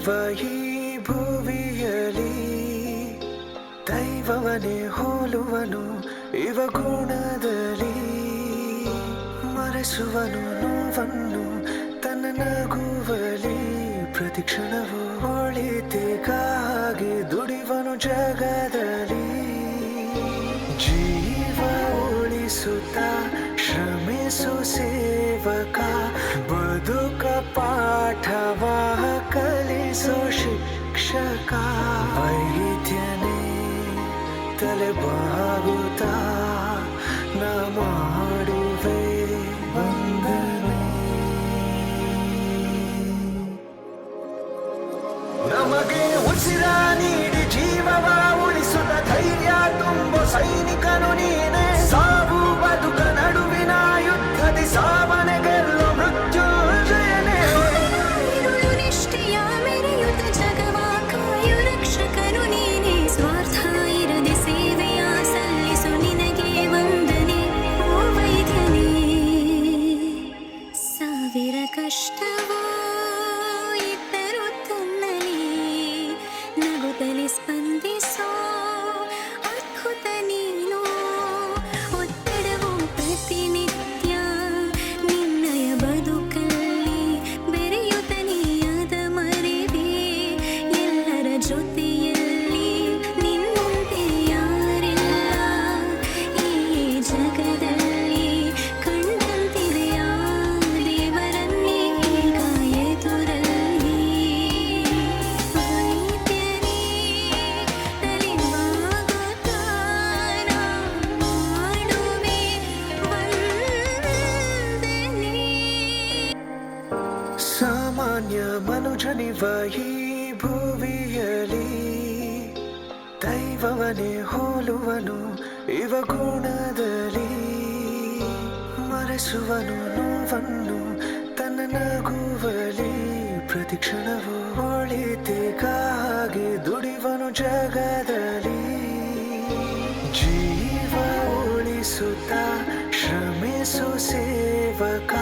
ಜನಿವ ಈ ಭುವಿಯಲಿ ದೈವವನೇ ಹೋಲುವನು ಇವ ಗುಣದಲ್ಲಿ ಮರೆಸುವನು ನೋವನ್ನು ತನ್ನ ನಗುವಲಿ ಪ್ರತಿಕ್ಷಣವು ಒಳಿತಿಗಾಗಿ ದುಡಿವನು ಜಗದಲ್ಲಿ ಜೀವ ಉಳಿಸುತ್ತ ಶ್ರಮಿಸು ಸೇವಕ ಬದುಕ ಪಾಠವ ಕಲಿಸೋ ಶಿಕ್ಷಕ ವೈದ್ಯನೇ ತಲೆ ಬಾಗುತ್ತಾ ನಾ ಮಾಡುವೆ ವಂದನೆ. ನಮಗೆ ಉಸಿರ ನೀಡಿ ಜೀವವ ಉಳಿಸುತ್ತ ಧೈರ್ಯ ತುಂಬು ಸೈನಿಕನು ನೀನೆ. ಸಾವು ಬದುಕ ನಡುವಿನ ಯುದ್ಧದಿ ಸಾವನೆ ಗೆಲ್ಲೋ ಮೃತ್ಯುಂಜಯನೇ. ನಿಷ್ಠೆಯ ಮೆರೆಯುತ್ತ ಜಗವ ಕಾಯು ರಕ್ಷಕನು ನೀನೆ. ಸ್ವಾರ್ಥ ಇರದೆ ಸೇವೆಯ ಸಲ್ಲಿಸು ನಿನಗೆ ವಂದನೆ ಓ ವೈದ್ಯನೇ. ಸಾವಿರ ಕಷ್ಟವೋ ಇದ್ದರೂ ತನ್ನಲಿ ನಗುತ್ತಲಿ ಸ್ಪಂದಿಸೋ ಅದ್ಭುತ ನೀನು. ಒತ್ತಡವು ಪ್ರತಿನಿತ್ಯ ನಿನ್ನಯ ಬದುಕಲ್ಲಿ ಬೆರೆಯುತ್ತ ನೀಯದ ಮರೆವೆ. ಎಲ್ಲರ ಜೊತೆಯಲ್ಲಿ ನಿನ್ನಂತೆ ಯಾರಿಲ್ಲ ಈ ಜಗದಲ್ಲಿ. ಕಂಡಂತಿದೆಯ ದೇವರನ್ನೇ ಈಗ ಎದುರಲ್ಲಿ. ವೈದ್ಯನೇ ತಲೆಬಾಗುತ್ತಾ ನಾ ಮಾಡುವೆ ವಂದನೆ. ಸಾಮಾನ್ಯ ಮನುಜನಿವ ಈ ಭುವಿಯಲಿ ದೈವವನೇ ಹೋಲುವನು ಇವ ಗುಣದಲ್ಲಿ ಮರೆಸುವನು ನೋವನ್ನು ತನ್ನ ನಗುವಲಿ ಪ್ರತಿಕ್ಷಣವು ಒಳಿತಿಗಾಗಿ ದುಡಿವನು ಜಗದಲ್ಲಿ ಜೀವ ಉಳಿಸುತ್ತ ಶ್ರಮಿಸು ಸೇವಕ